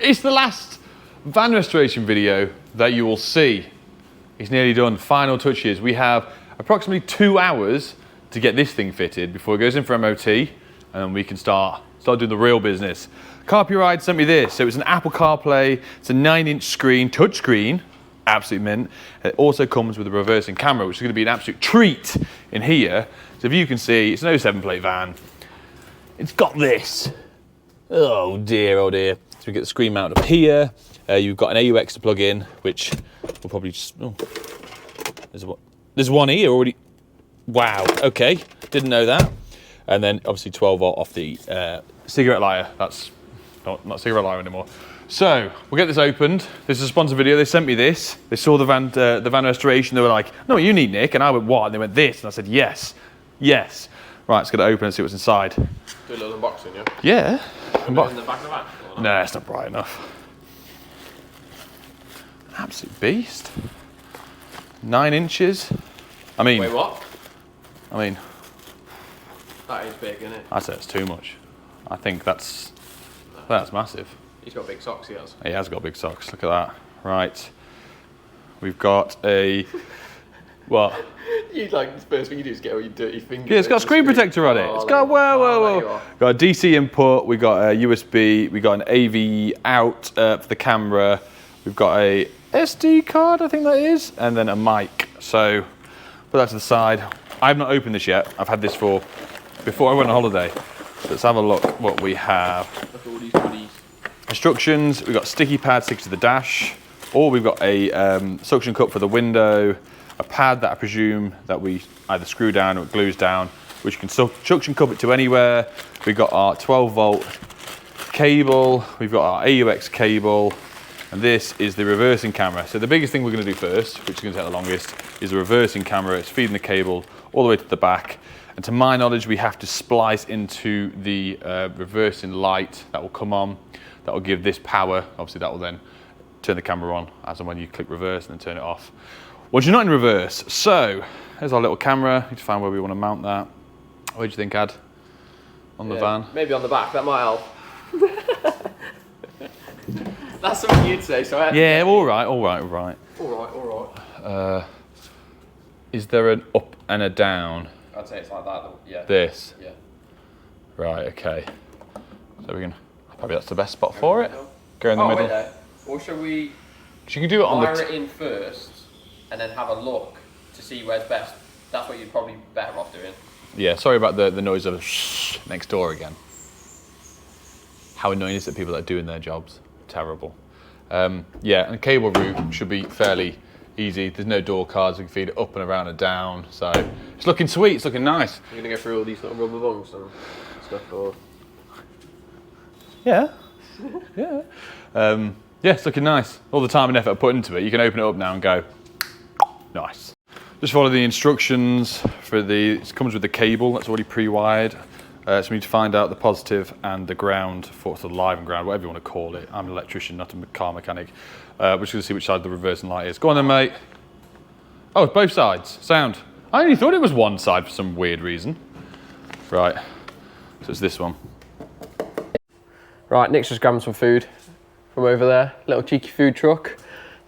It's the last van restoration video that you will see. It's nearly done, final touches. We have approximately 2 hours to get this thing fitted before it goes in for MOT, and then we can start doing the real business. Carpuride sent me this. So it's an Apple CarPlay, it's a 9-inch screen, touch screen, absolute mint. It also comes with a reversing camera, which is going to be an absolute treat in here. So if you can see, it's an 07 plate van. It's got this. Oh dear, oh dear. So we get the screen mounted up here. You've got an AUX to plug in, which we'll probably just, oh, there's one here already. Wow, okay, didn't know that. And then obviously 12 volt off the cigarette lighter. That's not cigarette lighter anymore. So we'll get this opened. This is a sponsored video. They sent me this. They saw the van restoration. They were like, "No, what you need, Nick." And I went, "What?" And they went, "This." And I said, "Yes, yes." Right, let's get it open and see what's inside. Do a little unboxing, yeah? Yeah. In the back of the van? No, it's not bright enough. Absolute beast. 9 inches. I mean. Wait, what? I mean. That is big, isn't it? I'd say it's too much. I think that's massive. He's got big socks, he has. He has got big socks. Look at that. Right. We've got a. What? You like the first thing you do is get all your dirty fingers. Yeah, it's got a screen protector on it. It's got whoa. Got a DC input. We got a USB. We got an AV out for the camera. We've got a SD card, I think that is, and then a mic. So put that to the side. I've not opened this yet. I've had this for before I went on holiday. So let's have a look what we have. Look at all these goodies. Instructions. We've got sticky pad sticks to the dash, or we've got a suction cup for the window, a pad that I presume that we either screw down or it glues down, which you can suction cup it to anywhere. We've got our 12 volt cable. We've got our AUX cable. And this is the reversing camera. So the biggest thing we're going to do first, which is going to take the longest, is the reversing camera. It's feeding the cable all the way to the back. And to my knowledge, we have to splice into the reversing light that will come on. That will give this power. Obviously, that will then turn the camera on as and when you click reverse and then turn it off. Once you're not in reverse, so there's our little camera. Need to find where we want to mount that. What do you think, Ad? On the van? Maybe on the back. That might help. That's something you'd say, so I had Yeah, all right. All right. Is there an up and a down? I'd say it's like that, though. Yeah. This? Yeah. Right, okay. So we can, probably that's the best spot for it. Go in the middle. Wait there. Or shall we You can do it on wire it in first and then have a look to see where's best? That's what you'd probably be better off doing. Yeah, sorry about the noise of shh next door again. How annoying is it, people that are doing their jobs? Terrible. Yeah, and cable route should be fairly easy. There's no door cards. We can feed it up and around and down. So it's looking sweet. It's looking nice. You're gonna go through all these little rubber bungs and stuff, or? Yeah. Yeah. Yeah, it's looking nice. All the time and effort I put into it. You can open it up now and go, nice. Just follow the instructions for it comes with the cable that's already pre-wired. So we need to find out the positive and the ground for the live and ground, whatever you want to call it. I'm an electrician, not a car mechanic. We're just going to see which side the reversing light is. Go on then, mate. Oh, it's both sides. Sound. I only thought it was one side for some weird reason. Right. So it's this one. Right, Nick's just grabbing some food from over there. Little cheeky food truck.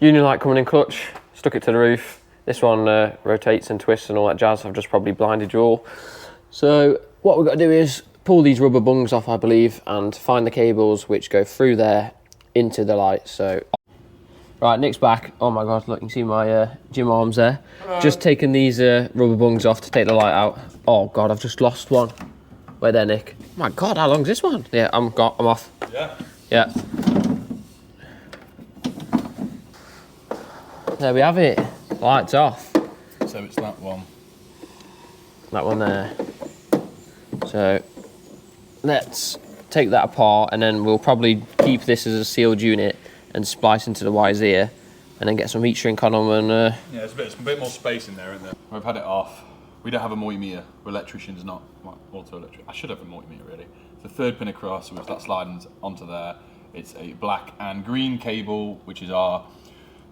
Union light coming in clutch. Stuck it to the roof. This one rotates and twists and all that jazz. I've just probably blinded you all. So what we've got to do is pull these rubber bungs off, I believe, and find the cables which go through there into the light. So, right, Nick's back. Oh my God, look, you can see my gym arms there. Hello. Just taking these rubber bungs off to take the light out. Oh God, I've just lost one. Where there, Nick? Oh my God, how long's this one? Yeah, I'm off. Yeah. Yeah. There we have it. Lights off. So it's that one. That one there. So let's take that apart and then we'll probably keep this as a sealed unit and splice into the wires here and then get some heat shrink on them and... Yeah, there's a bit more space in there, isn't there? We've had it off. We don't have a multimeter. We're electricians, not auto-electric. I should have a multimeter, really. The third pin across, which that slides onto there. It's a black and green cable, which is our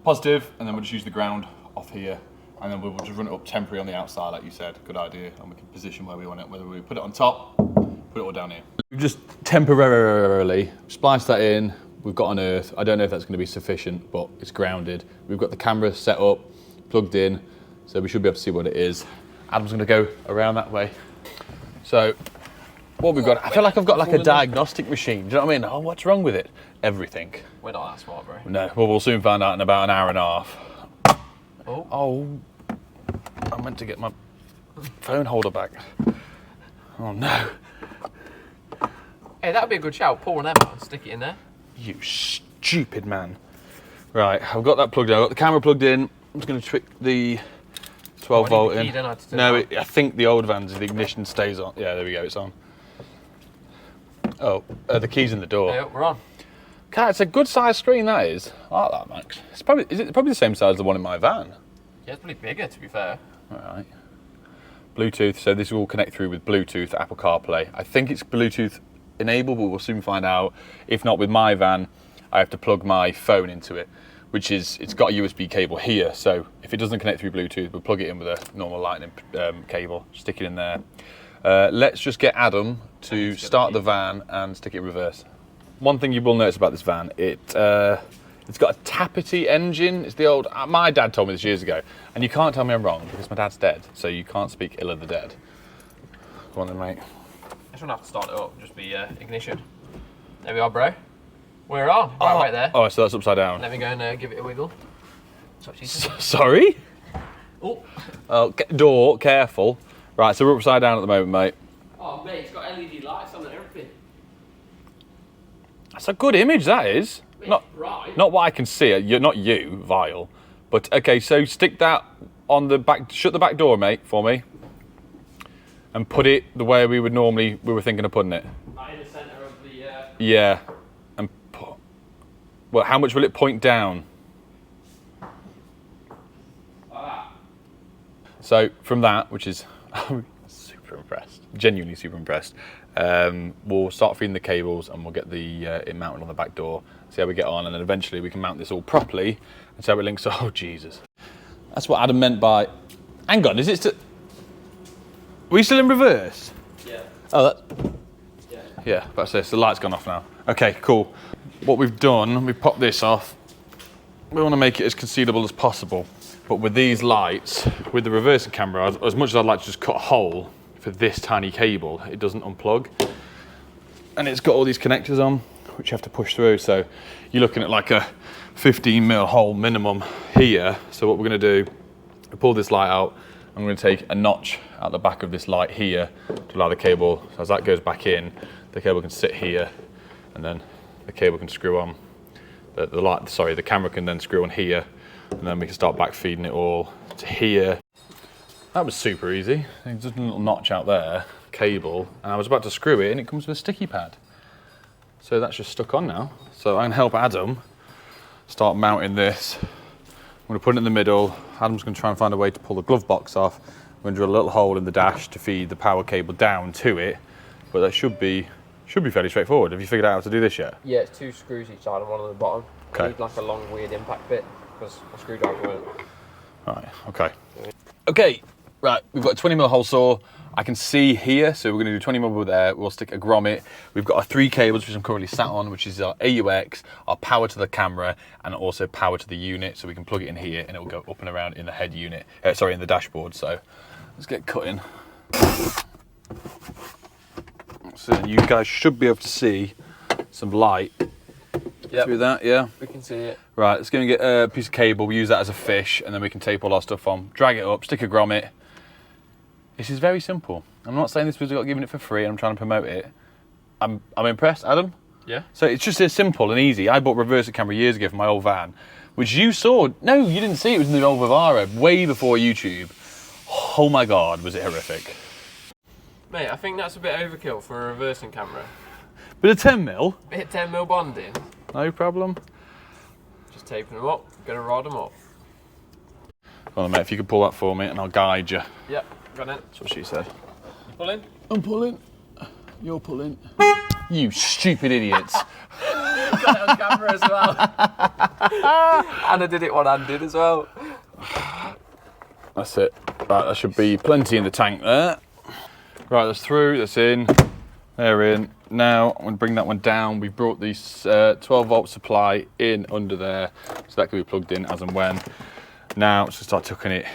positive, and then we'll just use the ground off here. And then we'll just run it up temporary on the outside, like you said. Good idea. And we can position where we want it, whether we put it on top, put it all down here. We've just temporarily spliced that in. we've got on Earth. I don't know if that's going to be sufficient, but it's grounded. We've got the camera set up, plugged in, so we should be able to see what it is. Adam's going to go around that way. So what we've got, I feel like I've got like a diagnostic machine. Do you know what I mean? Oh, what's wrong with it? Everything. We're not that smart, bro. No, well, we'll soon find out in about an hour and a half. Oh. I meant to get my phone holder back. Oh no. Hey, that'd be a good shout. Pull one of them out and stick it in there. You stupid man. Right, I've got that plugged in. I've got the camera plugged in. I'm just going to trick the 12 volt in. No, I think the old van's the ignition stays on. Yeah, there we go, it's on. Oh, the key's in the door. Yeah, we're on. Cat, it's a good size screen, that is. I like that, Max. It's probably, is it probably the same size as the one in my van? Yeah, it's probably bigger, to be fair. Alright. Bluetooth, so this will all connect through with Bluetooth, Apple CarPlay. I think it's Bluetooth enabled, but we'll soon find out. If not, with my van, I have to plug my phone into it, which is, it's got a USB cable here, so if it doesn't connect through Bluetooth, we'll plug it in with a normal lightning cable, stick it in there. Let's just get Adam to start the van and stick it in reverse. One thing you will notice about this van, it's got a tappety engine. It's the old, my dad told me this years ago, and you can't tell me I'm wrong because my dad's dead, so you can't speak ill of the dead. Go on then, mate. I shouldn't have to start it up, just be ignition. There we are, bro. We're on, right there. Oh, so that's upside down. Let me go and give it a wiggle. That's what she said. Sorry? Oh. Oh, door, careful. Right, so we're upside down at the moment, mate. Oh, mate, it's got LED lights on and everything. That's a good image, that is. Not what I can see. You're not you, Vile. But okay, so stick that on the back. Shut the back door, mate, for me, and put it the way we were thinking of putting it. Right in the centre of the. Yeah, and put. Well, how much will it point down? Like that. So from that, which is super impressed, genuinely super impressed. We'll start feeding the cables and we'll get the it mounted on the back door, see how we get on, and then eventually we can mount this all properly and see how it links. Oh Jesus, that's what Adam meant by. Hang on, is it still? Are we still in reverse? Yeah. Oh, that. Yeah, that's this. The light's gone off now. Okay, cool. What we've done, we've popped this off. We want to make it as concealable as possible, but with these lights, with the reversing camera, as much as I'd like to just cut a hole for this tiny cable, it doesn't unplug, and it's got all these connectors on which you have to push through, so you're looking at like a 15mm hole minimum here. So what we're going to do, we pull this light out. I'm going to take a notch out the back of this light here to allow the cable, so as that goes back in, the cable can sit here, and then the cable can screw on. The camera can then screw on here, and then we can start back feeding it all to here. That was super easy. There's just a little notch out there, cable, and I was about to screw it and it comes with a sticky pad. So that's just stuck on now. So I can help Adam start mounting this. I'm going to put it in the middle. Adam's going to try and find a way to pull the glove box off. I'm going to drill a little hole in the dash to feed the power cable down to it, but that should be fairly straightforward. Have you figured out how to do this yet? Yeah, it's 2 screws each side and one on the bottom. Okay. I need like a long weird impact bit because my screwdriver won't. Right, okay. Okay, right, we've got a 20mm hole saw. I can see here, so we're going to do 20mm there. We'll stick a grommet. We've got our 3 cables, which I'm currently sat on, which is our AUX, our power to the camera, and also power to the unit. So we can plug it in here, and it will go up and around in the head unit. In the dashboard. So let's get cutting. So you guys should be able to see some light through that. Yeah, we can see it. Right, let's go and get a piece of cable. We use that as a fish, and then we can tape all our stuff on. Drag it up, stick a grommet. This is very simple. I'm not saying this was got given it for free, and I'm trying to promote it. I'm impressed, Adam. Yeah. So it's just as simple and easy. I bought a reverser camera years ago for my old van, which you saw. No, you didn't see. It was in the old Vivara, way before YouTube. Oh my God, was it horrific. Mate, I think that's a bit overkill for a reversing camera. Bit of 10mm. Bit of 10mm bonding. No problem. Just taping them up. Gonna rod them up. Well, mate, if you could pull that for me, and I'll guide you. Yep, got it. That's what she said. Pulling. I'm pulling. You're pulling. You stupid idiots. Got it on camera as well. And I did it one-handed as well. That's it. Right, there should be plenty in the tank there. Right, that's through, that's in. They're in. now I'm going to bring that one down. We've brought this 12-volt supply in under there, so that can be plugged in as and when. Now let's just start tucking it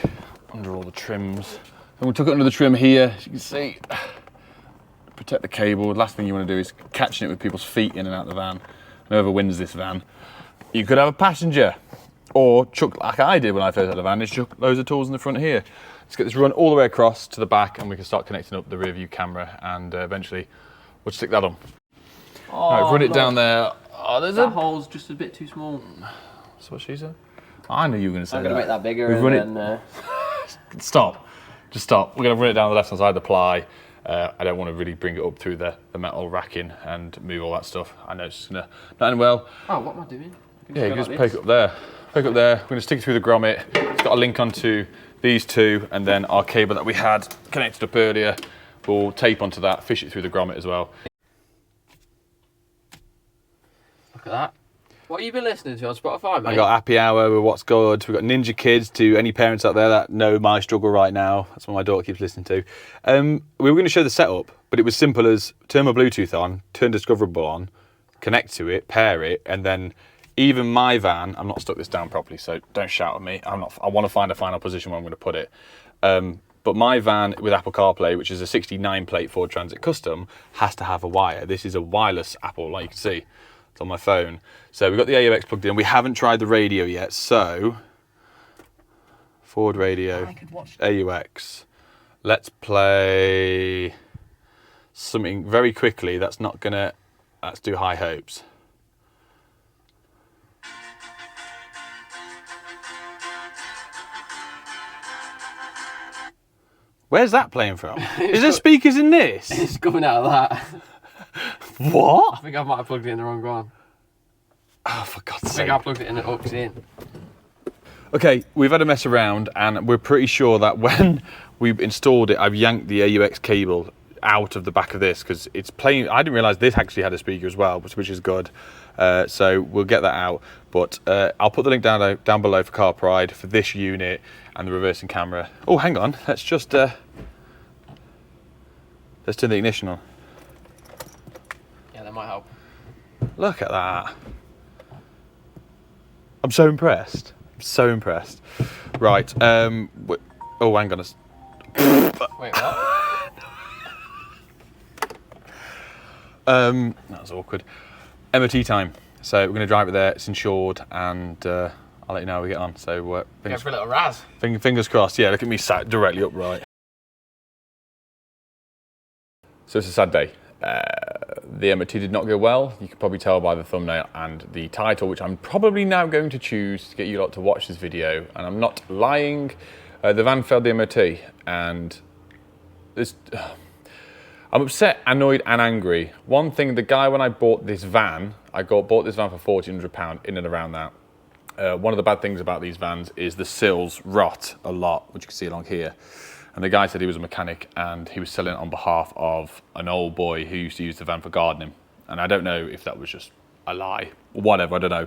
under all the trims. And we took it under the trim here, as you can see. Protect the cable. The last thing you want to do is catching it with people's feet in and out of the van. And whoever wins this van, you could have a passenger, or chuck like I did when I first had a van, is chuck loads of tools in the front here. Let's get this run all the way across to the back, and we can start connecting up the rear view camera, and eventually we'll stick that on. Oh, right, run it down there. Oh, there's that hole's just a bit too small. That's what she said. I knew you were going to say I'm that. going to make that bigger. We've run it. Stop. Just stop. We're going to run it down the left hand side of the ply. I don't want to really bring it up through the metal racking and move all that stuff. I know it's going to not end well. Oh, what am I doing? Yeah, you can just poke up there. Poke up there. We're going to stick it through the grommet. It's got a link onto these two, and then our cable that we had connected up earlier, we'll tape onto that, fish it through the grommet as well. Look at that. What have you been listening to on Spotify, mate? I got Happy Hour with What's Good. We've got Ninja Kids to any parents out there that know my struggle right now. That's what my daughter keeps listening to. We were going to show the setup, but it was simple as turn my Bluetooth on, turn Discoverable on, connect to it, pair it, and then even my van, I'm not stuck this down properly, so don't shout at me. I want to find a final position where I'm going to put it. But my van with Apple CarPlay, which is a 69 plate Ford Transit Custom, has to have a wire. This is a wireless Apple, like you can see. It's on my phone. So we've got the AUX plugged in. We haven't tried the radio yet, so Ford radio, AUX. Let's play something very quickly. Let's do High Hopes. Where's that playing from? Is there speakers in this? It's coming out of that. What? I think I might have plugged it in the wrong one. Oh, for God's I sake. think I plugged it in and it hooks in. Okay, we've had a mess around, and we're pretty sure that when we've installed it, I've yanked the AUX cable out of the back of this because it's playing. I didn't realise this actually had a speaker as well, which is good. So we'll get that out. But I'll put the link down below for Car Pride for this unit and the reversing camera. Oh, hang on. Let's just let's turn the ignition on. Yeah, that might help. Look at that. I'm so impressed. I'm so impressed. Right. Oh, hang on. Wait, what? That was awkward. MOT time. So we're going to drive it there. It's insured, and I'll let you know how we get on. So Go for a little raz. fingers crossed. Yeah, look at me sat directly upright. So it's a sad day. The MOT did not go well. You can probably tell by the thumbnail and the title, which I'm probably now going to choose to get you lot to watch this video. And I'm not lying. The van failed the MOT, and I'm upset, annoyed, and angry. One thing, the guy when I bought this van, bought this van for £1,400, in and around that. One of the bad things about these vans is the sills rot a lot, which you can see along here. And the guy said he was a mechanic and he was selling it on behalf of an old boy who used to use the van for gardening. And I don't know if that was just a lie or whatever, I don't know.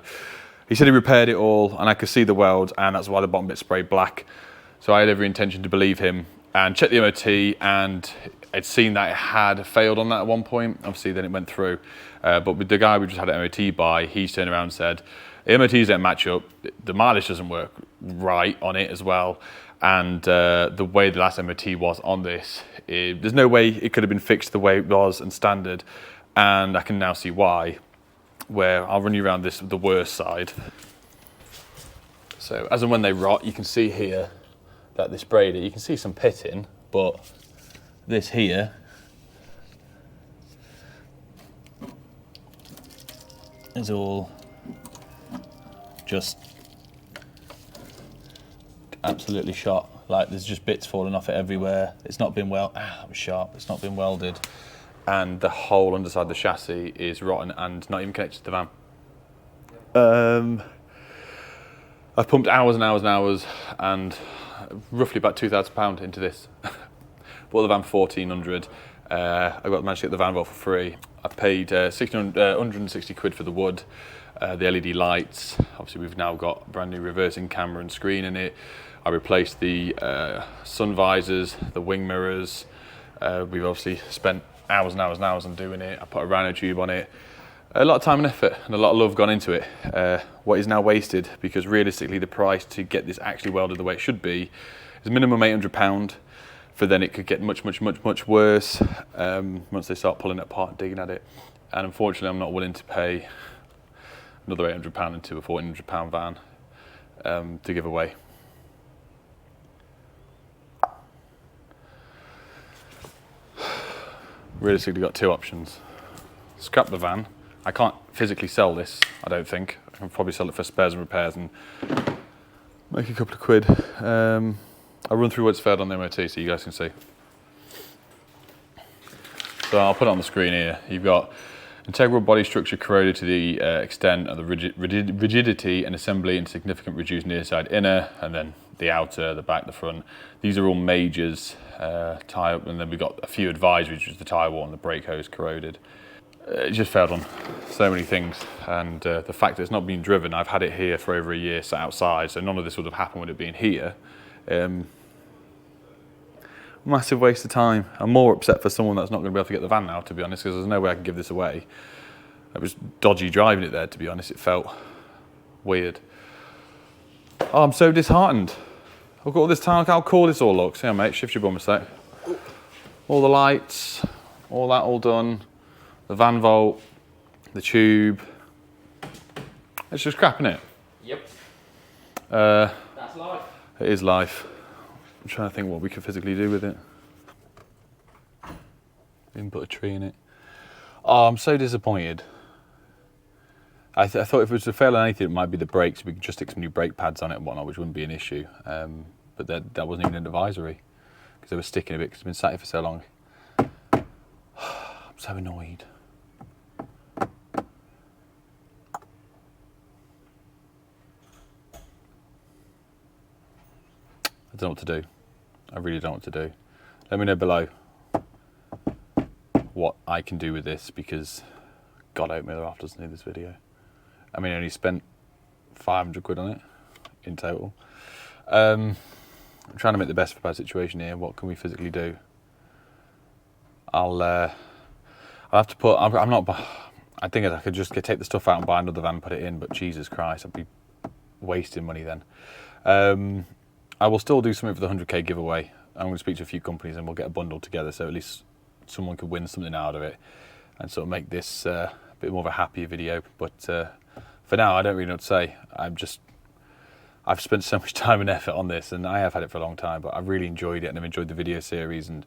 He said he repaired it all and I could see the weld, and that's why the bottom bit sprayed black. So I had every intention to believe him and checked the MOT, and I'd seen that it had failed on that at one point. Obviously then it went through. But with the guy we just had an MOT by, he turned around and said, the MOTs don't match up, the mileage doesn't work right on it as well. And the way the last MOT was on this, there's no way it could have been fixed the way it was and standard. And I can now see why, where I'll run you around the worst side. So as and when they rot, you can see here that this braid, you can see some pitting, but this here is all just absolutely shot. Like there's just bits falling off it everywhere. It's not been that was sharp. It's not been welded, and the whole underside of the chassis is rotten and not even connected to the van. I've pumped hours and hours and hours, and roughly about £2,000 into this. Bought the van for £1,400. I managed to get the van for free. I paid 160 quid for the wood, the LED lights. Obviously we've now got a brand new reversing camera and screen in it. I replaced the sun visors, the wing mirrors. We've obviously spent hours and hours and hours on doing it. I put a rhino tube on it. A lot of time and effort and a lot of love gone into it. What is now wasted, because realistically the price to get this actually welded the way it should be is minimum £800, for then it could get much worse once they start pulling it apart and digging at it. And unfortunately I'm not willing to pay another £800 into a £1,400 van to give away. Realistically got two options. Scrap the van. I can't physically sell this, I don't think. I can probably sell it for spares and repairs and make a couple of quid. I'll run through what's failed on the MOT so you guys can see. So I'll put it on the screen here. You've got integral body structure corroded to the extent of the rigidity and assembly and significant reduced near side inner, and then the outer, the back, the front. These are all majors, tie up, and then we've got a few advisories, which is the tyre wall and the brake hose corroded. It just failed on so many things, and the fact that it's not been driven, I've had it here for over a year, sat outside, so none of this would have happened with it being here. Massive waste of time. I'm more upset for someone that's not going to be able to get the van now, to be honest, because there's no way I can give this away. It was dodgy driving it there, to be honest. It felt weird. Oh, I'm so disheartened. I've got all this time. Look how cool this all looks. Yeah, mate, shift your bum a sec. All the lights, all that all done. The van vault, the tube. It's just crap, innit? Yep. That's life. It is life. I'm trying to think what we could physically do with it. Even put a tree in it. Oh, I'm so disappointed. I thought if it was to fail on anything, it might be the brakes. We could just stick some new brake pads on it and whatnot, which wouldn't be an issue. But that wasn't even an advisory, because they were sticking a bit because it's been sat here for so long. I'm so annoyed. I don't know what to do. I really don't know what to do. Let me know below what I can do with this, because God help me, the raft doesn't need this video. I mean, I only spent 500 quid on it in total. I'm trying to make the best of a bad situation here. What can we physically do? I'll have to put. I'm not. I think I could just take the stuff out and buy another van and put it in. But Jesus Christ, I'd be wasting money then. I will still do something for the 100k giveaway. I'm going to speak to a few companies and we'll get a bundle together, so at least someone could win something out of it and sort of make this a bit more of a happier video. But for now, I don't really know what to say. I've spent so much time and effort on this, and I have had it for a long time, but I've really enjoyed it, and I've enjoyed the video series, and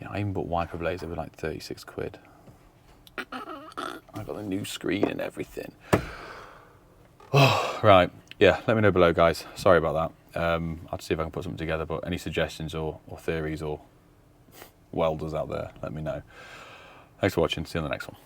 you know, I even bought wiper blades. They were like 36 quid. I got the new screen and everything. Oh, right. Yeah, let me know below, guys. Sorry about that. I'll have to see if I can put something together, but any suggestions or theories or welders out there, let me know. Thanks for watching. See you on the next one.